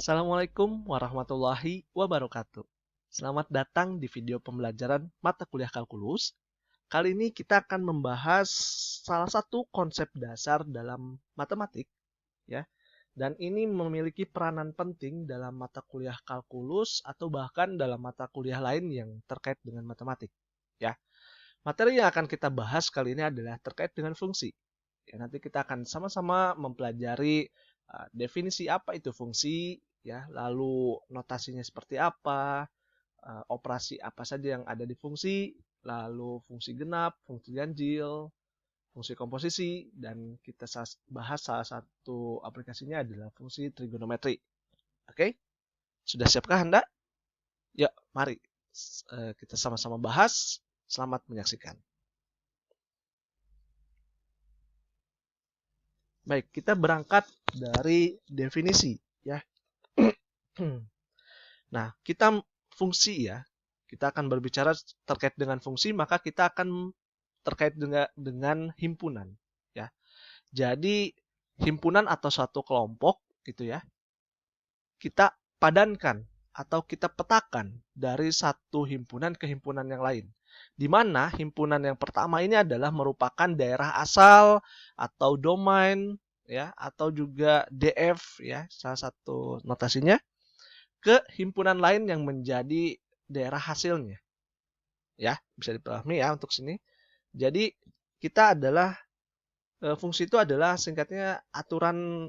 Assalamualaikum warahmatullahi wabarakatuh. Selamat datang di video pembelajaran mata kuliah kalkulus. Kali ini kita akan membahas salah satu konsep dasar dalam matematik, ya. Dan ini memiliki peranan penting dalam mata kuliah kalkulus atau bahkan dalam mata kuliah lain yang terkait dengan matematik, ya. Materi yang akan kita bahas kali ini adalah terkait dengan fungsi. Ya, nanti kita akan sama-sama mempelajari definisi apa itu fungsi, ya, lalu notasinya seperti apa, operasi apa saja yang ada di fungsi, lalu fungsi genap, fungsi ganjil, fungsi komposisi, dan kita bahas salah satu aplikasinya adalah fungsi trigonometri. Oke, sudah siapkah Anda? Ya, mari kita sama-sama bahas. Selamat menyaksikan. Baik, kita berangkat dari definisi, ya. Nah, kita fungsi, ya. Kita akan berbicara terkait dengan fungsi, maka kita akan terkait dengan himpunan, ya. Jadi himpunan atau suatu kelompok gitu ya, kita padankan atau kita petakan dari satu himpunan ke himpunan yang lain. Di mana himpunan yang pertama ini adalah merupakan daerah asal atau domain, ya, atau juga DF, ya, salah satu notasinya, ke himpunan lain yang menjadi daerah hasilnya. Ya, bisa dipahami ya untuk sini. Jadi kita adalah fungsi itu adalah singkatnya aturan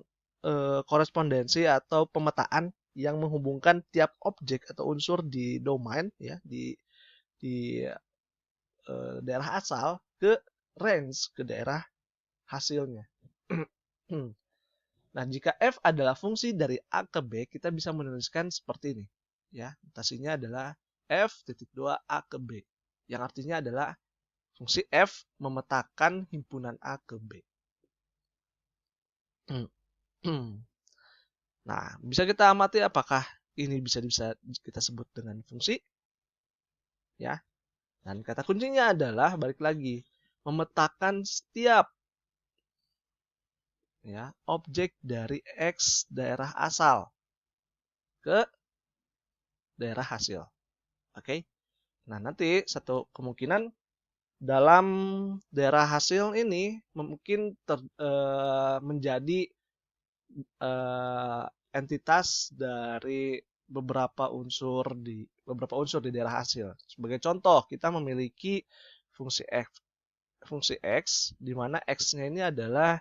korespondensi atau pemetaan yang menghubungkan tiap objek atau unsur di domain, ya, di daerah asal ke range, ke daerah hasilnya. Nah, jika f adalah fungsi dari a ke b, kita bisa menuliskan seperti ini, ya. Notasinya adalah f titik 2 a ke b, yang artinya adalah fungsi f memetakan himpunan a ke b. Nah, bisa kita amati apakah ini bisa kita sebut dengan fungsi, ya. Dan kata kuncinya adalah balik lagi memetakan setiap, ya, objek dari x daerah asal ke daerah hasil. Oke. Nah, nanti satu kemungkinan dalam daerah hasil ini mungkin menjadi entitas dari beberapa unsur di daerah hasil. Sebagai contoh, kita memiliki fungsi x di mana x-nya ini adalah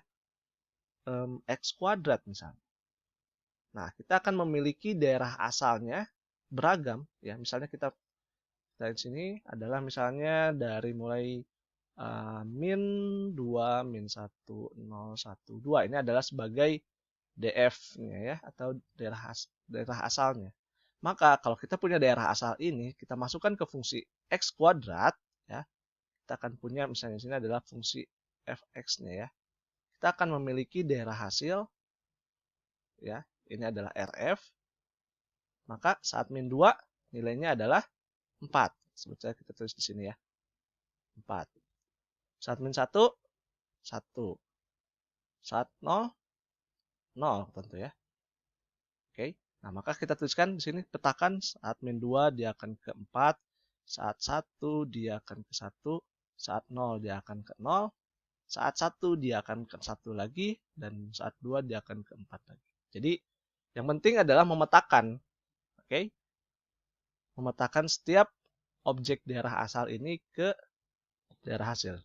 x kuadrat misalnya. Nah, kita akan memiliki daerah asalnya beragam, ya. Misalnya kita dari sini adalah misalnya dari mulai min 2, min 1, 0, 1, 2. Ini adalah sebagai DF-nya, ya, atau daerah asalnya. Maka kalau kita punya daerah asal ini, kita masukkan ke fungsi x kuadrat, ya. Kita akan punya misalnya di sini adalah fungsi fx-nya, ya. Kita akan memiliki daerah hasil, ya. Ini adalah RF. Maka saat min 2 nilainya adalah 4. Sebetulnya kita tulis di sini, ya. 4. Saat min 1, 1. Saat 0, 0 tentu, ya. Oke. Nah, maka kita tuliskan di sini petakan saat min 2 dia akan ke 4, saat 1 dia akan ke 1, saat 0 dia akan ke 0, saat 1 dia akan ke 1 lagi, dan saat 2 dia akan ke 4 lagi. Jadi, yang penting adalah memetakan. Oke. Memetakan setiap objek daerah asal ini ke daerah hasil.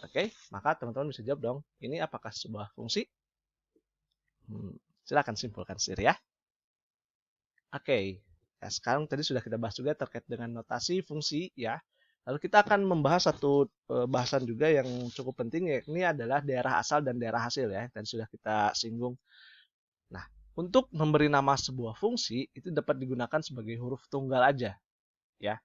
Oke, maka teman-teman bisa jawab dong, ini apakah sebuah fungsi? Silakan simpulkan sendiri, ya. Oke, ya, sekarang tadi sudah kita bahas juga terkait dengan notasi fungsi, ya. Lalu kita akan membahas satu bahasan juga yang cukup penting, yakni adalah daerah asal dan daerah hasil, ya. Tadi sudah kita singgung. Nah, untuk memberi nama sebuah fungsi itu dapat digunakan sebagai huruf tunggal aja, ya.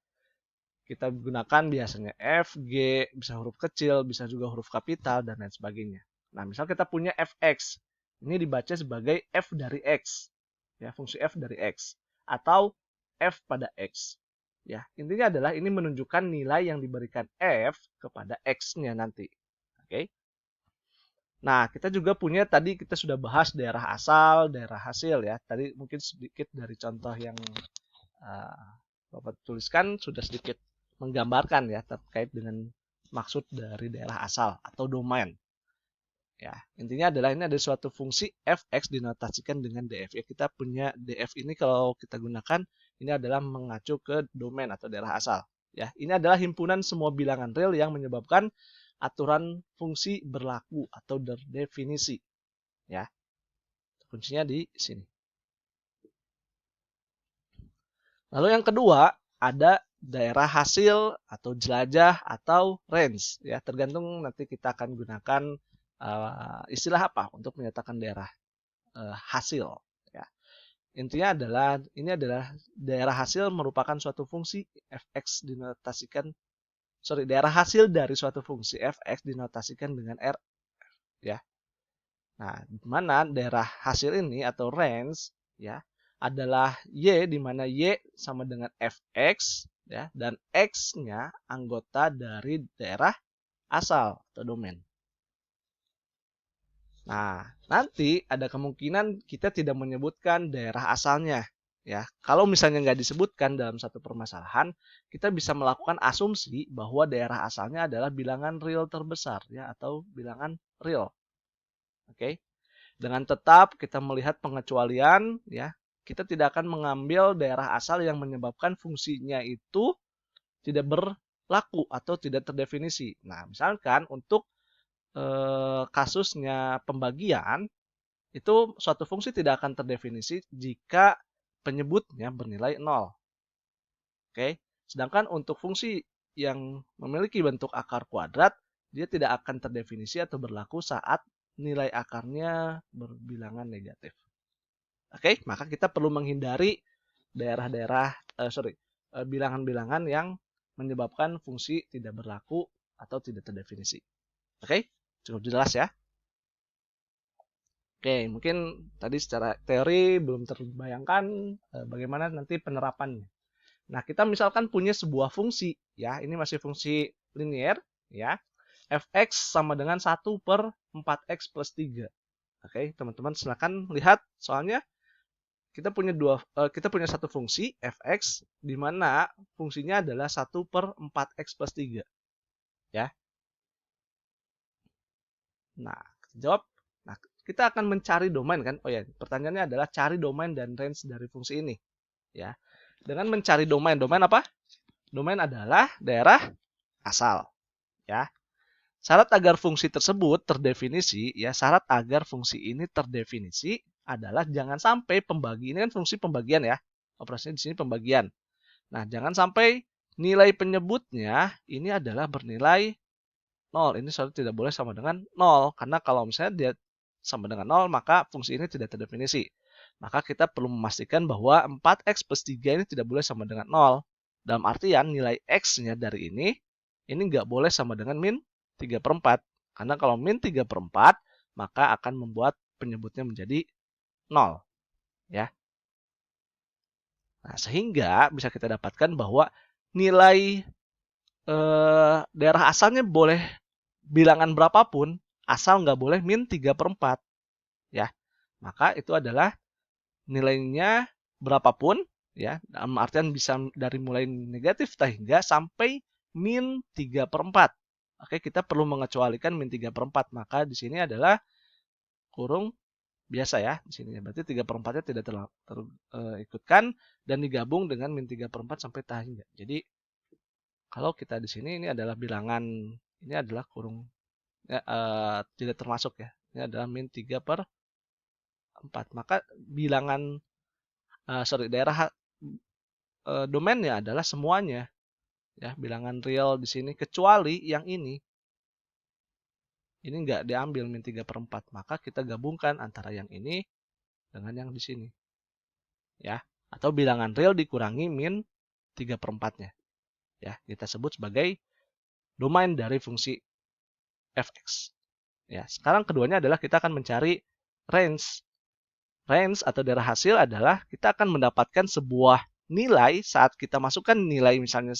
Kita gunakan biasanya F, G, bisa huruf kecil, bisa juga huruf kapital, dan lain sebagainya. Nah, misal kita punya fx, ini dibaca sebagai f dari x, ya, fungsi f dari x, atau f pada x. Ya, intinya adalah ini menunjukkan nilai yang diberikan f kepada x-nya nanti. Oke. Nah, kita juga punya tadi kita sudah bahas daerah asal, daerah hasil ya. Tadi mungkin sedikit dari contoh yang Bapak tuliskan sudah sedikit menggambarkan ya terkait dengan maksud dari daerah asal atau domain. Ya, intinya adalah ini ada suatu fungsi fx dinotasikan dengan df. Ya, kita punya df ini kalau kita gunakan ini adalah mengacu ke domain atau daerah asal. Ya, ini adalah himpunan semua bilangan real yang menyebabkan aturan fungsi berlaku atau terdefinisi. Ya, kuncinya di sini. Lalu yang kedua ada daerah hasil atau jelajah atau range. Ya, tergantung nanti kita akan gunakan istilah apa untuk menyatakan daerah hasil. Ya. Intinya adalah ini adalah daerah hasil merupakan suatu fungsi fx dinotasikan daerah hasil dari suatu fungsi fx dinotasikan dengan r ya. Nah, di mana daerah hasil ini atau range ya adalah y di mana y sama dengan fx ya dan x-nya anggota dari daerah asal atau domain. Nah, nanti ada kemungkinan kita tidak menyebutkan daerah asalnya. Ya, kalau misalnya nggak disebutkan dalam satu permasalahan, kita bisa melakukan asumsi bahwa daerah asalnya adalah bilangan real terbesar, ya, atau bilangan real. Oke, dengan tetap kita melihat pengecualian, ya, kita tidak akan mengambil daerah asal yang menyebabkan fungsinya itu tidak berlaku atau tidak terdefinisi. Nah, misalkan untuk kasusnya pembagian, itu suatu fungsi tidak akan terdefinisi jika penyebutnya bernilai 0. Oke. Sedangkan untuk fungsi yang memiliki bentuk akar kuadrat, dia tidak akan terdefinisi atau berlaku saat nilai akarnya berbilangan negatif. Oke, maka kita perlu menghindari daerah-daerah bilangan-bilangan yang menyebabkan fungsi tidak berlaku atau tidak terdefinisi. Oke, cukup jelas ya. Oke, mungkin tadi secara teori belum terbayangkan bagaimana nanti penerapannya. Nah, kita misalkan punya sebuah fungsi, ya, ini masih fungsi linear, ya, fx sama dengan 1 per 4x plus 3. Oke, teman-teman silakan lihat, soalnya kita punya satu fungsi fx, di mana fungsinya adalah 1 per 4x plus 3. Ya. Nah, jawab. Nah, kita akan mencari domain kan? Oh ya, pertanyaannya adalah cari domain dan range dari fungsi ini. Ya. Dengan mencari domain apa? Domain adalah daerah asal. Ya. Syarat agar fungsi tersebut terdefinisi, ya, syarat agar fungsi ini terdefinisi adalah jangan sampai pembagi ini kan fungsi pembagian ya. Operasinya di sini pembagian. Nah, jangan sampai nilai penyebutnya ini adalah bernilai 0. Ini selalu tidak boleh sama dengan 0. Karena kalau misalnya dia sama dengan 0, maka fungsi ini tidak terdefinisi. Maka kita perlu memastikan bahwa 4x plus 3 ini tidak boleh sama dengan 0. Dalam artian nilai x-nya dari ini nggak boleh sama dengan min 3 per 4. Karena kalau min 3 per 4, maka akan membuat penyebutnya menjadi 0. Ya. Nah, sehingga bisa kita dapatkan bahwa nilai daerah asalnya boleh bilangan berapapun, asal nggak boleh min 3 per 4. Ya, maka itu adalah nilainya berapapun, ya, dalam artian bisa dari mulai negatif hingga sampai min 3 per 4. Oke, kita perlu mengecualikan min 3 per 4. Maka di sini adalah kurung biasa ya. Di sini berarti 3 per 4-nya tidak terikutkan dan digabung dengan min 3 per 4 sampai hingga. Jadi, kalau kita di sini ini adalah bilangan, ini adalah kurung ya, tidak termasuk ya. Ini adalah min 3 per 4. Maka bilangan daerah domainnya adalah semuanya. Ya, bilangan real di sini kecuali yang ini. Ini nggak diambil min 3 per 4. Maka kita gabungkan antara yang ini dengan yang di sini. Ya, atau bilangan real dikurangi min 3 per 4-nya. Ya, kita sebut sebagai domain dari fungsi fx. Ya, sekarang keduanya adalah kita akan mencari range. Range atau daerah hasil adalah kita akan mendapatkan sebuah nilai saat kita masukkan nilai misalnya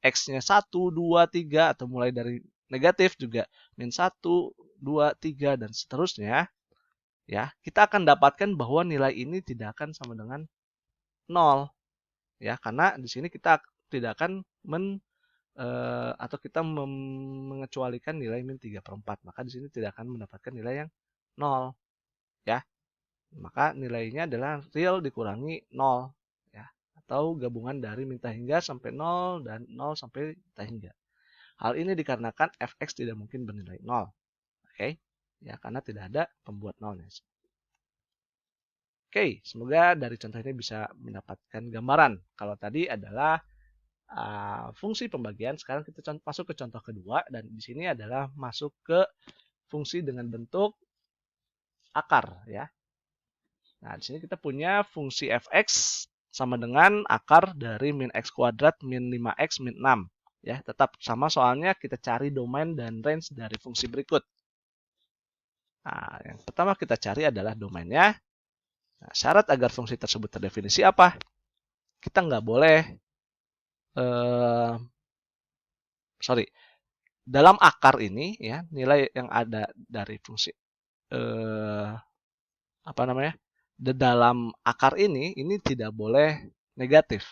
x-nya 1, 2, 3 atau mulai dari negatif juga min 1, 2, 3, dan seterusnya, ya, kita akan dapatkan bahwa nilai ini tidak akan sama dengan 0. Ya, karena di sini kita tidak akan atau kita mengecualikan nilai min 3/4. Maka di sini tidak akan mendapatkan nilai yang 0. Ya. Maka nilainya adalah real dikurangi 0. Ya. Atau gabungan dari min hingga sampai 0 dan 0 sampai hingga. Hal ini dikarenakan fx tidak mungkin bernilai 0. Oke. Ya, karena tidak ada pembuat 0-nya. Oke, semoga dari contoh ini bisa mendapatkan gambaran. Kalau tadi adalah fungsi pembagian, sekarang kita masuk ke contoh kedua, dan di sini adalah masuk ke fungsi dengan bentuk akar, ya. Nah, di sini kita punya fungsi fx sama dengan akar dari min x kuadrat min 5x min 6. Ya, tetap sama soalnya kita cari domain dan range dari fungsi berikut. Nah, yang pertama kita cari adalah domainnya. Nah, syarat agar fungsi tersebut terdefinisi apa? Kita nggak boleh, dalam akar ini, ya, nilai yang ada dari fungsi, di dalam akar ini tidak boleh negatif,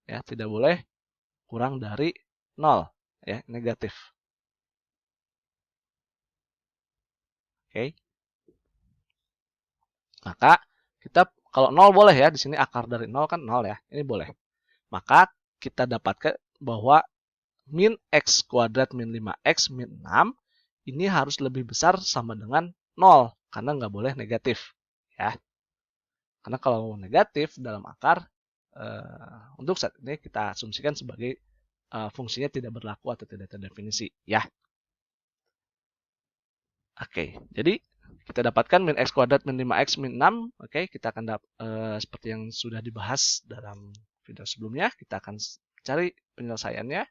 ya, tidak boleh kurang dari 0, ya, negatif. Oke. Maka kita kalau 0 boleh, ya, di sini akar dari 0 kan 0, ya. Ini boleh. Maka kita dapatkan bahwa min x kuadrat min 5x min 6 ini harus lebih besar sama dengan 0 karena nggak boleh negatif, ya. Karena kalau negatif dalam akar, untuk saat ini kita asumsikan sebagai fungsinya tidak berlaku atau tidak terdefinisi, ya. Oke, jadi kita dapatkan min x kuadrat min 5x min 6. Oke, kita akan seperti yang sudah dibahas dalam video sebelumnya, kita akan cari penyelesaiannya.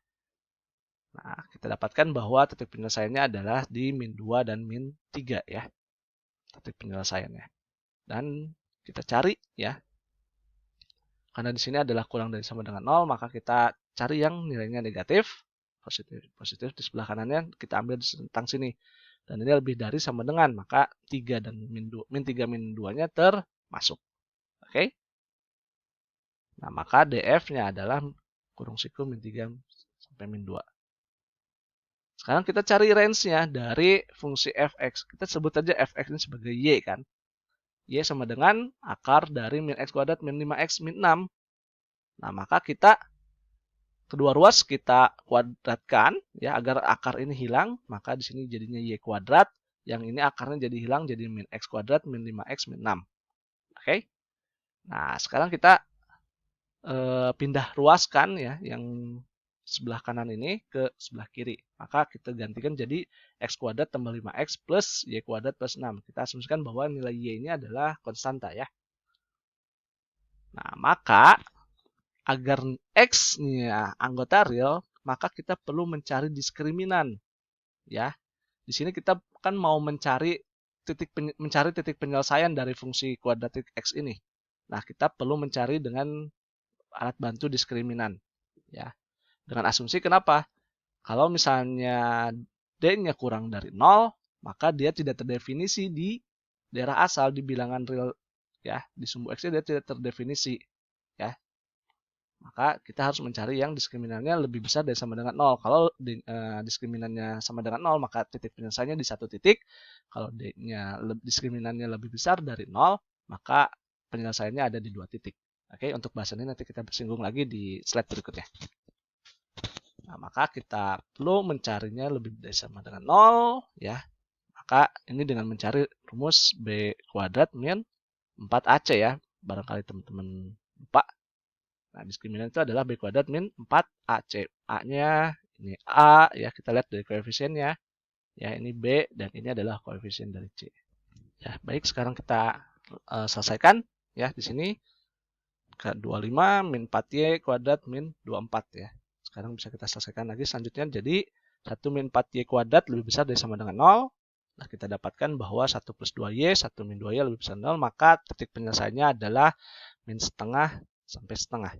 Nah, kita dapatkan bahwa titik penyelesaiannya adalah di min 2 dan min 3, ya. Titik penyelesaiannya. Dan kita cari, ya. Karena di sini adalah kurang dari sama dengan 0, maka kita cari yang nilainya negatif. Positif di sebelah kanannya kita ambil di tentang sini. Dan ini lebih dari sama dengan, maka 3 dan min 3 min 2-nya termasuk. Oke. Nah, maka df-nya adalah kurung siku min 3 sampai min 2. Sekarang kita cari range-nya dari fungsi fx. Kita sebut aja fx ini sebagai y, kan. Y sama dengan akar dari min x kuadrat min 5x min 6. Nah, maka kita kedua ruas kita kuadratkan, ya, agar akar ini hilang. Maka di sini jadinya y kuadrat. Yang ini akarnya jadi hilang, jadi min x kuadrat min 5x min 6. Oke. Nah, sekarang kita pindah ruaskan, ya, yang sebelah kanan ini ke sebelah kiri. Maka kita gantikan jadi x kuadrat tambah 5x plus y kuadrat plus 6. Kita asumsikan bahwa nilai y ini adalah konstanta, ya. Nah, maka agar x-nya anggota real, maka kita perlu mencari diskriminan, ya. Di sini kita kan mau mencari titik penyelesaian dari fungsi kuadratik x ini. Nah, kita perlu mencari dengan alat bantu diskriminan, ya. Dengan asumsi kenapa? Kalau misalnya D-nya kurang dari 0, maka dia tidak terdefinisi di daerah asal di bilangan real, ya. Di sumbu X-nya dia tidak terdefinisi, ya. Maka kita harus mencari yang diskriminannya lebih besar dari sama dengan 0. Kalau diskriminannya sama dengan 0, maka titik penyelesaiannya di satu titik. Kalau D-nya diskriminannya lebih besar dari 0, maka penyelesaiannya ada di 2 titik. Oke, untuk bahasan ini nanti kita bersinggung lagi di slide berikutnya. Nah, maka kita perlu mencarinya lebih dari sama dengan 0, ya. Maka ini dengan mencari rumus B kuadrat min 4AC, ya. Barangkali teman-teman lupa. Nah, diskriminan itu adalah B kuadrat min 4AC. A-nya ini A, ya, kita lihat dari koefisiennya. Ya, ini B dan ini adalah koefisien dari C. Ya, baik, sekarang kita selesaikan, ya, di sini ke 25 min 4Y kuadrat min 24, ya. Sekarang bisa kita selesaikan lagi selanjutnya. Jadi 1 min 4Y kuadrat lebih besar dari sama dengan 0. Nah, kita dapatkan bahwa 1 plus 2Y, 1 min 2Y lebih besar dari 0. Maka titik penyelesaiannya adalah min setengah sampai setengah,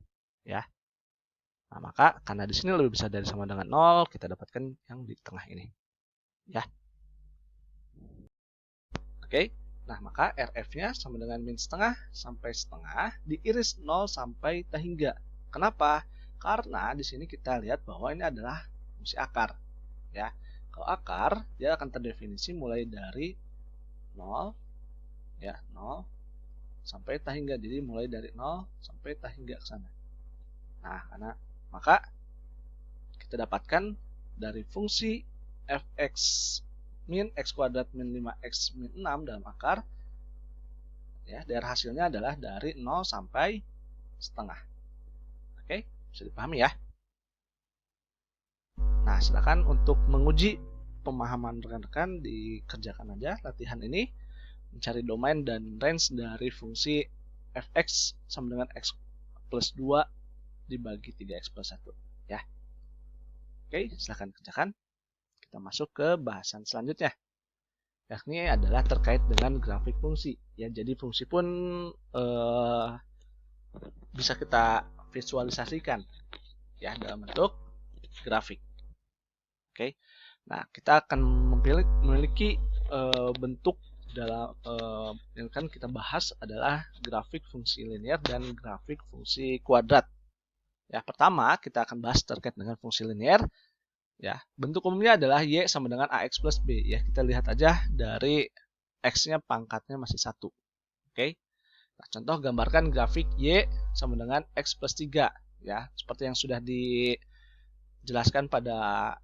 ya. Nah, maka karena di sini lebih besar dari sama dengan 0, kita dapatkan yang di tengah ini, ya. Oke. Nah, maka RF-nya sama dengan min setengah sampai setengah diiris 0 sampai T hingga. Kenapa? Karena di sini kita lihat bahwa ini adalah fungsi akar. Ya. Kalau akar, dia akan terdefinisi mulai dari 0, ya, 0 sampai T hingga. Jadi mulai dari 0 sampai T hingga ke sana. Nah, maka kita dapatkan dari fungsi fx min x kuadrat min 5x min 6 dalam akar, ya, daerah hasilnya adalah dari 0 sampai setengah. Oke, bisa dipahami ya. Nah, silakan untuk menguji pemahaman rekan-rekan dikerjakan aja latihan ini, mencari domain dan range dari fungsi fx sama dengan x plus 2 dibagi 3x plus 1, ya. Oke, silakan kerjakan. Kita masuk ke bahasan selanjutnya, yakni adalah terkait dengan grafik fungsi. Ya, jadi fungsi pun bisa kita visualisasikan, ya, dalam bentuk grafik. Oke, nah kita akan memiliki bentuk dalam yang kan kita bahas adalah grafik fungsi linear dan grafik fungsi kuadrat. Ya, pertama kita akan bahas terkait dengan fungsi linear. Ya, bentuk umumnya adalah y sama dengan ax plus b. Ya, kita lihat aja dari x-nya pangkatnya masih 1. Oke. Nah, contoh gambarkan grafik y sama dengan x plus 3. Ya, seperti yang sudah dijelaskan pada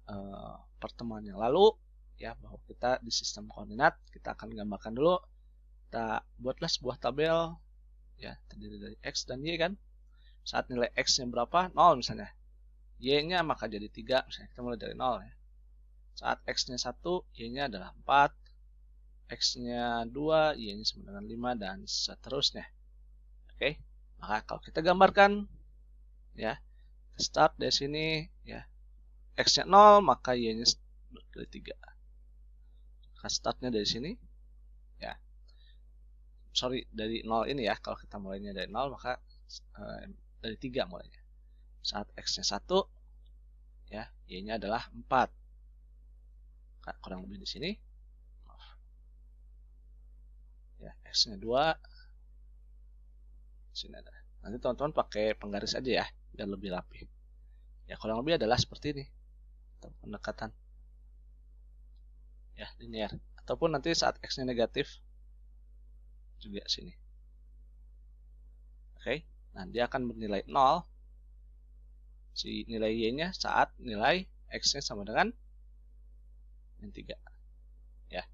pertemuan yang lalu, ya, bahwa kita di sistem koordinat kita akan gambarkan dulu. Kita buatlah sebuah tabel, ya, terdiri dari x dan y kan. Saat nilai x-nya berapa? 0 misalnya. Y-nya maka jadi 3, misalnya kita mulai dari 0 ya. Saat x-nya 1, y-nya adalah 4, x-nya 2, y-nya sama dengan 5, dan seterusnya. Oke, maka kalau kita gambarkan, ya, start dari sini, ya, x-nya 0, maka y-nya dari 3. Maka startnya dari sini, ya, sorry, dari 0 ini ya, kalau kita mulainya dari 0, maka dari 3 mulainya. Saat x-nya 1, ya, y-nya adalah 4. Kurang lebih di sini. Maaf. Ya, x-nya 2. Sini ada. Nanti teman-teman pakai penggaris aja ya, biar lebih rapi. Ya, kurang lebih adalah seperti ini. Pendekatan. Ya, linear. Ataupun nanti saat x-nya negatif juga sini. Oke. Nah, dia akan bernilai 0. Si nilai y-nya saat nilai x-nya sama dengan min 3. Ya.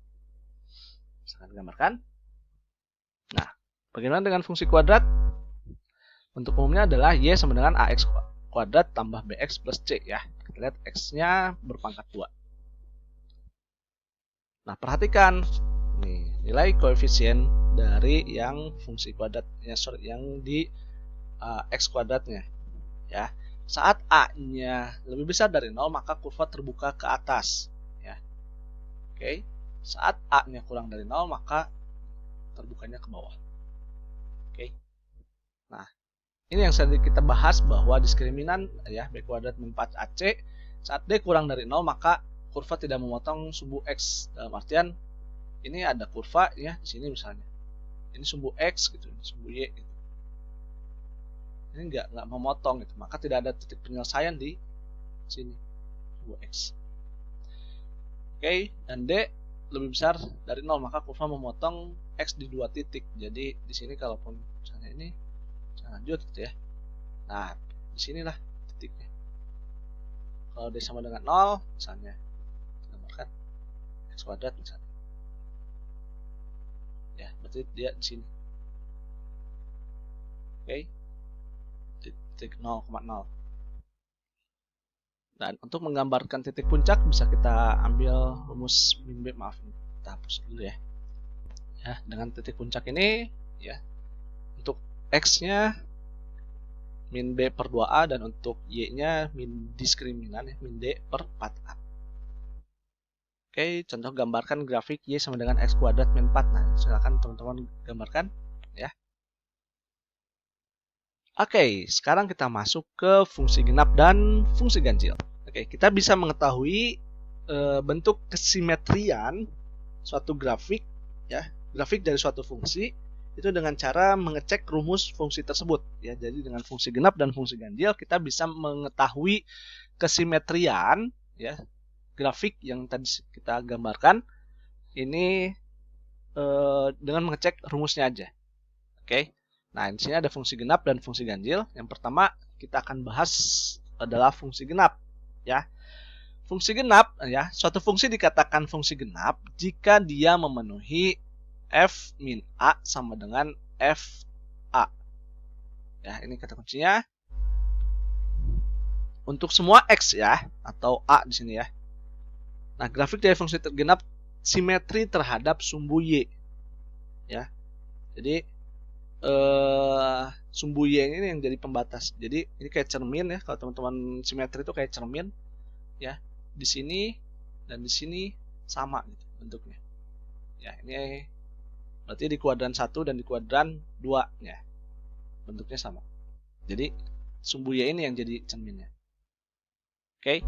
Silakan gambarkan. Nah, bagaimana dengan fungsi kuadrat? Bentuk umumnya adalah y sama dengan ax kuadrat tambah bx plus c, ya. Kita lihat x-nya berpangkat 2. Nah, perhatikan nih, nilai koefisien dari yang fungsi kuadratnya, yang di x kuadratnya, ya. Saat a-nya lebih besar dari 0, maka kurva terbuka ke atas, ya. Oke. Saat a-nya kurang dari 0, maka terbukanya ke bawah. Oke. Nah, ini yang sedang kita bahas bahwa diskriminan, ya, b kuadrat min 4ac, saat d kurang dari 0, maka kurva tidak memotong sumbu x. Dalam artian ini ada kurva, ya, di sini misalnya. Ini sumbu x gitu, ini sumbu y gitu. Ini nggak memotong gitu, maka tidak ada titik penyelesaian di sini, sumbu x. Oke, dan d lebih besar dari 0, maka kurva memotong x di 2 titik. Jadi di sini kalaupun misalnya ini lanjut gitu ya. Nah, disinilah titiknya. Kalau d sama dengan 0, misalnya gambarkan x kuadrat misalnya. Ya, berarti dia di sini. Oke. Titik 0,0. Dan untuk menggambarkan titik puncak bisa kita ambil rumus min b, maaf, kita hapus dulu ya. Ya, dengan titik puncak ini, ya, untuk x-nya min b per 2a dan untuk y-nya min diskriminan, ya, min d per 4a. Oke, contoh gambarkan grafik y sama dengan x kuadrat min 4. Nah, silakan teman-teman gambarkan, ya. Oke, sekarang kita masuk ke fungsi genap dan fungsi ganjil. Oke, kita bisa mengetahui bentuk kesimetrian suatu grafik, ya, grafik dari suatu fungsi itu dengan cara mengecek rumus fungsi tersebut ya. Jadi dengan fungsi genap dan fungsi ganjil kita bisa mengetahui kesimetrian ya grafik yang tadi kita gambarkan ini dengan mengecek rumusnya aja. Oke. Nah, di sini ada fungsi genap dan fungsi ganjil. Yang pertama kita akan bahas adalah fungsi genap ya. Fungsi genap ya, suatu fungsi dikatakan fungsi genap jika dia memenuhi f min a sama dengan f a. Ya, ini kata kuncinya. Untuk semua x ya atau a di sini ya. Nah, grafik dari fungsi genap simetri terhadap sumbu y. Ya. Jadi sumbu y ini yang jadi pembatas. Jadi ini kayak cermin ya. Kalau teman-teman simetri itu kayak cermin ya. Di sini dan di sini sama gitu bentuknya. Ya, ini berarti di kuadran 1 dan di kuadran 2 ya. Bentuknya sama. Jadi sumbu y ini yang jadi cerminnya. Oke.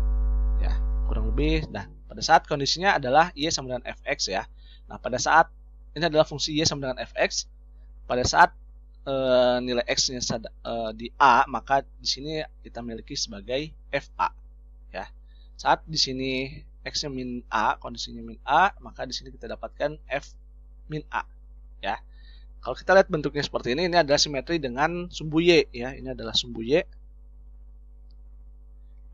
Ya, kurang lebih. Nah, pada saat kondisinya adalah y sama dengan fx ya. Nah, pada saat ini adalah fungsi y sama dengan fx, pada saat nilai x-nya di a, maka di sini kita miliki sebagai fa ya. Saat di sini x-nya min a, kondisinya min a, maka di sini kita dapatkan f min a ya. Kalau kita lihat bentuknya seperti ini adalah simetri dengan sumbu y ya. Ini adalah sumbu y.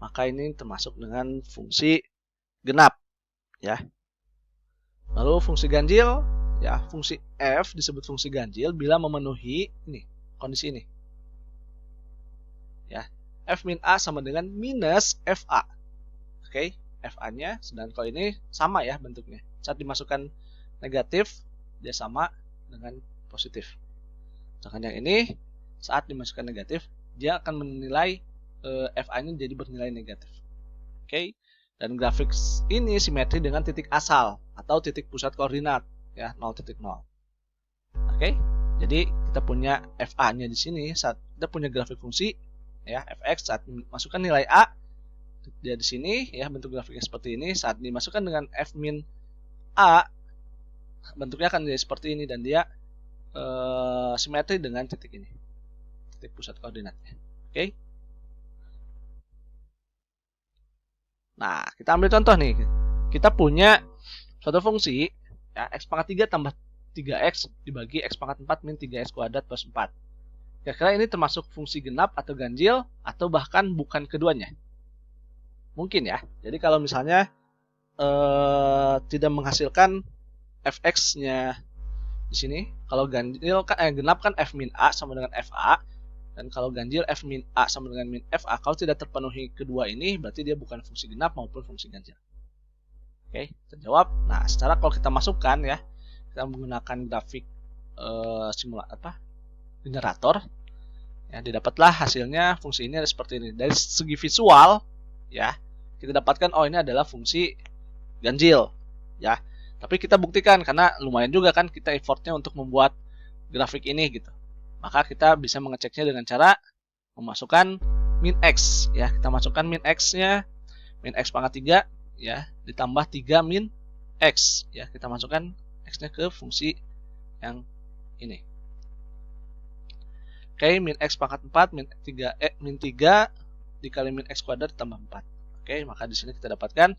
Maka ini termasuk dengan fungsi genap ya. Lalu fungsi ganjil ya, fungsi f disebut fungsi ganjil bila memenuhi ini kondisi ini ya. F min a sama dengan minus fa. Oke, fa-nya, sedangkan kalau ini sama ya bentuknya. Saat dimasukkan negatif dia sama dengan positif. Sedangkan yang ini saat dimasukkan negatif dia akan menilai fa-nya jadi bernilai negatif. Oke. Dan grafik ini simetri dengan titik asal atau titik pusat koordinat ya, 0.0. Oke. Jadi kita punya fa-nya di sini saat kita punya grafik fungsi ya, fx saat masukkan nilai a dia di sini ya, bentuk grafiknya seperti ini. Saat dimasukkan dengan f min a bentuknya akan jadi seperti ini dan dia simetri dengan titik ini, titik pusat koordinatnya. Oke. Nah, kita ambil contoh nih. Kita punya suatu fungsi ya, x pangkat 3 tambah 3x dibagi x pangkat 4 min 3x kuadrat plus 4. Kira-kira ini termasuk fungsi genap atau ganjil atau bahkan bukan keduanya? Mungkin ya. Jadi kalau misalnya tidak menghasilkan fx-nya di sini, kalau ganjil kan genap kan f min a sama dengan fa, dan kalau ganjil f min a sama dengan min fa, kalau tidak terpenuhi kedua ini berarti dia bukan fungsi genap maupun fungsi ganjil. Oke, terjawab. Nah, secara kalau kita masukkan ya, kita menggunakan grafik generator ya, didapatlah hasilnya fungsi ini ada seperti ini. Dari segi visual ya, kita dapatkan oh ini adalah fungsi ganjil ya. Tapi kita buktikan karena lumayan juga kan kita effortnya untuk membuat grafik ini gitu. Maka kita bisa mengeceknya dengan cara memasukkan min x ya. Kita masukkan min x-nya, min x pangkat 3 ya, ditambah 3 min x ya. Kita masukkan x-nya ke fungsi yang ini. Oke, min x pangkat 4 min 3 dikali min x kuadrat ditambah 4. Oke, maka di sini kita dapatkan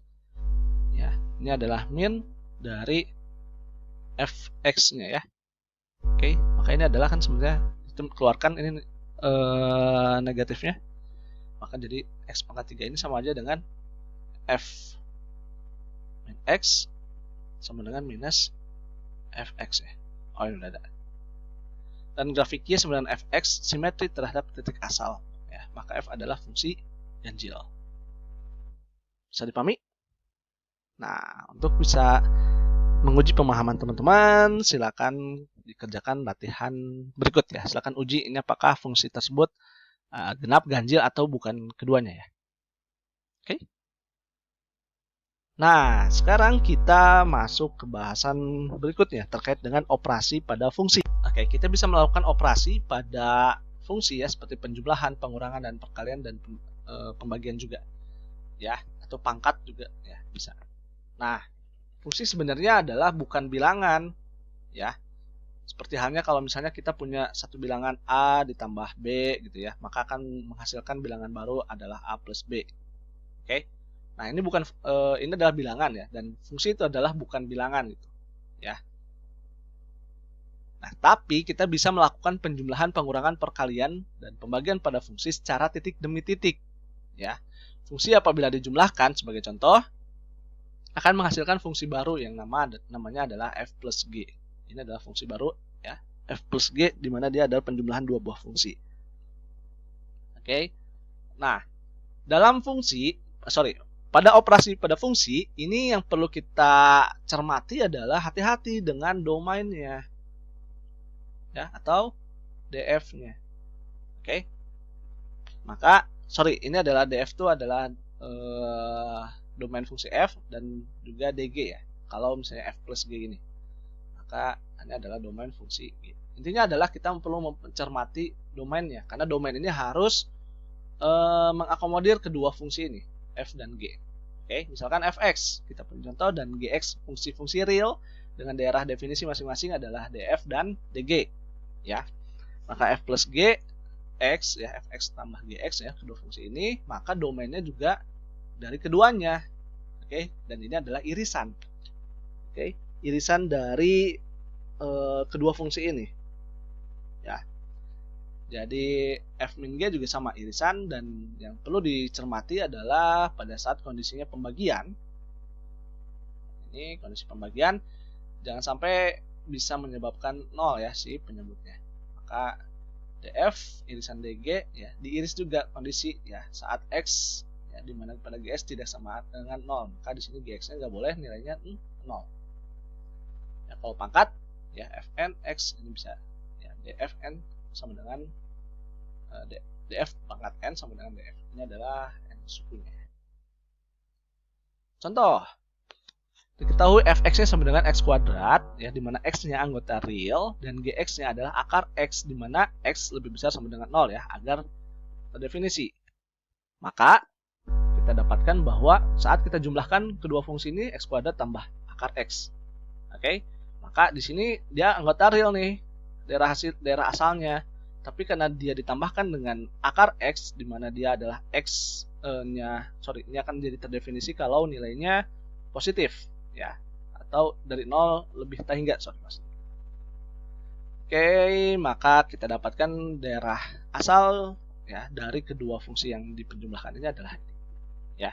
ya, ini adalah min dari fx-nya ya. Oke, maka ini adalah kan sebenarnya kita keluarkan ini negatifnya. Maka jadi x pangkat 3 ini sama aja dengan f min x sama dengan minus fx ya. Oh, ini udah ada. Dan grafik y sama dengan fx simetri terhadap titik asal ya. Maka f adalah fungsi ganjil. Bisa dipahami? Nah, untuk bisa menguji pemahaman teman-teman, silakan dikerjakan latihan berikut ya. Silakan uji ini apakah fungsi tersebut genap, ganjil, atau bukan keduanya ya. Oke. Nah, sekarang kita masuk ke bahasan berikutnya terkait dengan operasi pada fungsi. Oke, kita bisa melakukan operasi pada fungsi ya, seperti penjumlahan, pengurangan, dan perkalian, dan pembagian juga ya, atau pangkat juga ya bisa. Nah, fungsi sebenarnya adalah bukan bilangan ya. Seperti halnya kalau misalnya kita punya satu bilangan A ditambah B gitu ya, maka akan menghasilkan bilangan baru adalah A plus B. Oke. Nah, ini bukan ini adalah bilangan ya, dan fungsi itu adalah bukan bilangan gitu ya. Nah, tapi kita bisa melakukan penjumlahan, pengurangan, perkalian, dan pembagian pada fungsi secara titik demi titik. Ya, fungsi apabila dijumlahkan, sebagai contoh, akan menghasilkan fungsi baru yang namanya adalah f plus g. Ini adalah fungsi baru, ya, f plus g, di mana dia adalah penjumlahan dua buah fungsi. Oke. Nah, dalam pada operasi pada fungsi, ini yang perlu kita cermati adalah hati-hati dengan domainnya, ya, atau df-nya. Oke. Maka ini adalah df itu adalah domain fungsi f dan juga dg ya. Kalau misalnya f plus g ini, maka ini adalah domain fungsi g. Intinya adalah kita perlu mencermati domainnya, karena domain ini harus mengakomodir kedua fungsi ini, f dan g. Oke, misalkan fx kita punya contoh, dan gx fungsi-fungsi real dengan daerah definisi masing-masing adalah df dan dg, ya. Maka f plus g x, ya, fx tambah gx, ya, kedua fungsi ini, maka domainnya juga dari keduanya. Oke, dan ini adalah irisan. Oke, irisan dari kedua fungsi ini, ya. Jadi f min g juga sama irisan, dan yang perlu dicermati adalah pada saat kondisinya pembagian. Ini kondisi pembagian, jangan sampai bisa menyebabkan 0 ya si penyebutnya. Maka df irisan dg, ya, diiris juga kondisi, ya, saat x, ya, di mana pada gs tidak sama dengan 0, maka di sini gx-nya nggak boleh nilainya 0. Ya, kalau pangkat, ya, fn x ini bisa, ya, dfn sama dengan df pangkat n sama dengan df. Ini adalah n sukunya. Contoh, diketahui fx-nya sama dengan x kuadrat, ya, di mana x-nya anggota real dan gx-nya adalah akar x, di mana x lebih besar sama dengan 0, ya, agar terdefinisi. Maka kita dapatkan bahwa saat kita jumlahkan kedua fungsi ini, x kuadrat tambah akar x. Oke, maka di sini dia anggota real nih, daerah asalnya. Tapi karena dia ditambahkan dengan akar x, di mana dia adalah x-nya, ini akan jadi terdefinisi kalau nilainya positif, ya, atau dari 0 lebih hingga, Oke, maka kita dapatkan daerah asal, ya, dari kedua fungsi yang dipenjumlahkan ini adalah ini, ya.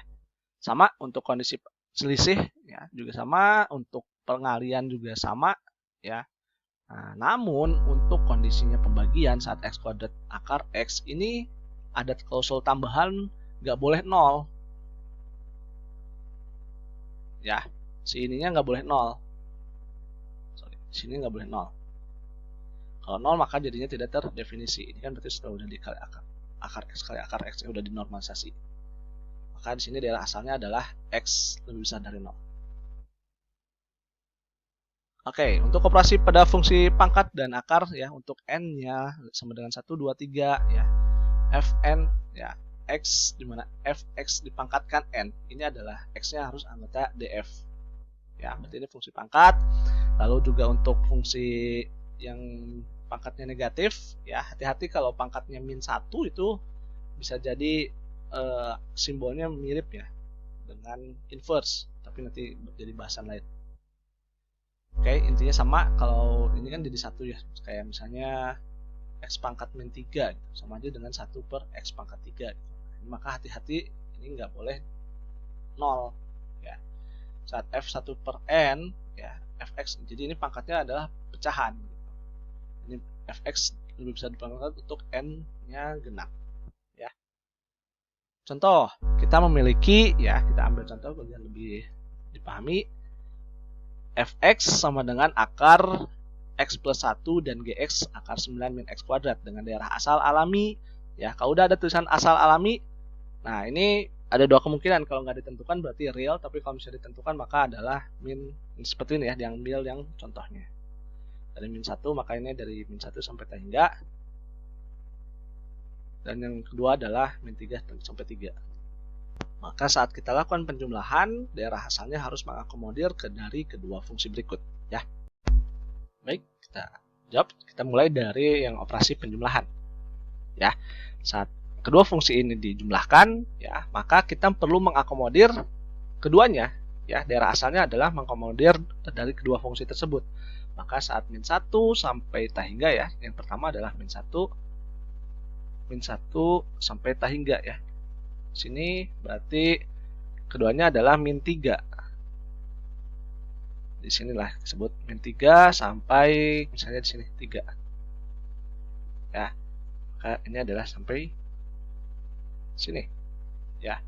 Sama untuk kondisi selisih, ya, juga sama, untuk pengalian juga sama, ya. Nah, namun untuk kondisinya pembagian saat x kuadrat akar x ini ada klausul tambahan, nggak boleh 0, ya, si ininya nggak boleh 0, sini nggak boleh 0. Kalau 0 maka jadinya tidak terdefinisi. Ini kan berarti sudah dikali akar x kali akar x yang udah dinormalisasi. Maka di sini daerah asalnya adalah x lebih besar dari 0. Oke, untuk operasi pada fungsi pangkat dan akar, ya, untuk n-nya sama dengan 1, 2, 3, ya. Fn, ya, x, di mana fx dipangkatkan n, ini adalah x-nya harus anggota df. Ya, berarti ini fungsi pangkat. Lalu juga untuk fungsi yang pangkatnya negatif, ya, hati-hati kalau pangkatnya min 1 itu bisa jadi simbolnya mirip, ya, dengan inverse, tapi nanti jadi bahasan lain. Oke, intinya sama. Kalau ini kan jadi 1, ya, kayak misalnya x pangkat min 3 gitu, sama aja dengan 1 per x pangkat 3 gitu. Maka hati-hati, ini nggak boleh 0, ya. Saat f1 per n, ya, fx, jadi ini pangkatnya adalah pecahan gitu. Ini fx lebih bisa dipangkatkan untuk n-nya genap, ya. Contoh, kita memiliki, ya, kita ambil contoh biar lebih dipahami. Fx sama dengan akar x plus 1 dan gx akar 9 min x kuadrat dengan daerah asal alami, ya. Kalau udah ada tulisan asal alami, nah ini ada dua kemungkinan. Kalau nggak ditentukan berarti real, tapi kalau misalnya ditentukan maka adalah min, seperti ini, ya, diambil yang contohnya dari min 1, maka ini dari min 1 sampai hingga, dan yang kedua adalah min 3 sampai 3. Maka saat kita lakukan penjumlahan, daerah asalnya harus mengakomodir dari kedua fungsi berikut, ya. Baik, kita jawab. Kita mulai dari yang operasi penjumlahan. Ya, saat kedua fungsi ini dijumlahkan, ya, maka kita perlu mengakomodir keduanya. Ya, daerah asalnya adalah mengakomodir dari kedua fungsi tersebut. Maka saat min 1 sampai tah hingga, ya, yang pertama adalah min 1 sampai tah hingga, ya. Sini berarti keduanya adalah min 3. Di sinilah disebut min 3 sampai misalnya di sini 3. Ya. Maka ini adalah sampai sini. Ya.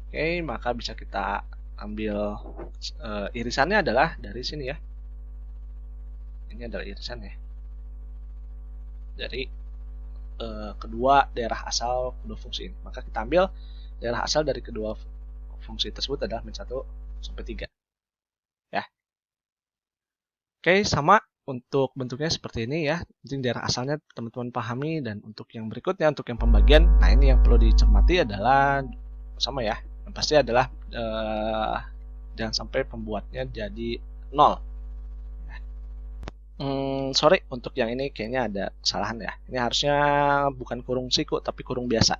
Oke, maka bisa kita ambil irisannya adalah dari sini, ya. Ini adalah irisannya. Dari kedua daerah asal kedua fungsi ini. Maka kita ambil daerah asal dari kedua fungsi tersebut adalah min 1 sampai 3. Ya. Oke, sama untuk bentuknya seperti ini, ya. Jadi daerah asalnya teman-teman pahami, dan untuk yang berikutnya, untuk yang pembagian, nah ini yang perlu dicermati adalah sama, ya. Yang pasti adalah jangan sampai pembuatnya jadi 0. Sorry, untuk yang ini kayaknya ada kesalahan, ya. Ini harusnya bukan kurung siku tapi kurung biasa.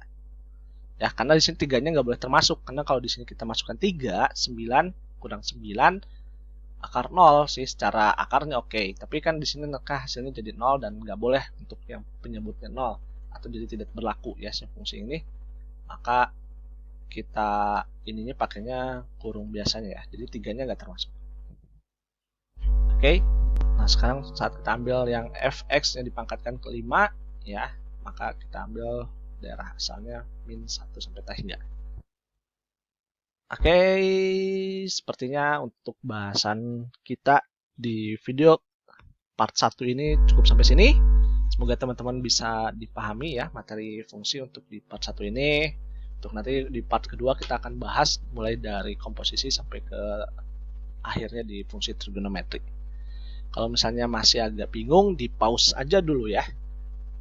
Ya, karena di sini 3-nya nggak boleh termasuk. Karena kalau di sini kita masukkan 3, 9 kurang 9 akar 0 sih, secara akarnya oke. Tapi kan di sini hasilnya jadi 0 dan nggak boleh untuk yang penyebutnya 0 atau jadi tidak berlaku, ya, si fungsi ini. Maka kita ininya pakainya kurung biasanya, ya. Jadi 3-nya nggak termasuk. Oke. Nah, sekarang saat kita ambil yang fx yang dipangkatkan ke 5, ya, maka kita ambil daerah asalnya min 1 sampai tah hingga. Oke, sepertinya untuk bahasan kita di video part 1 ini cukup sampai sini. Semoga teman-teman bisa dipahami, ya, materi fungsi untuk di part 1 ini. Untuk nanti di part kedua kita akan bahas mulai dari komposisi sampai ke akhirnya di fungsi trigonometri. Kalau misalnya masih agak bingung, di pause aja dulu, ya.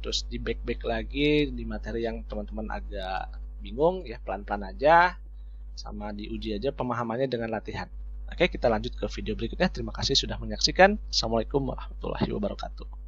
Terus di back lagi di materi yang teman-teman agak bingung, ya, pelan-pelan aja. Sama diuji aja pemahamannya dengan latihan. Oke, kita lanjut ke video berikutnya. Terima kasih sudah menyaksikan. Assalamualaikum warahmatullahi wabarakatuh.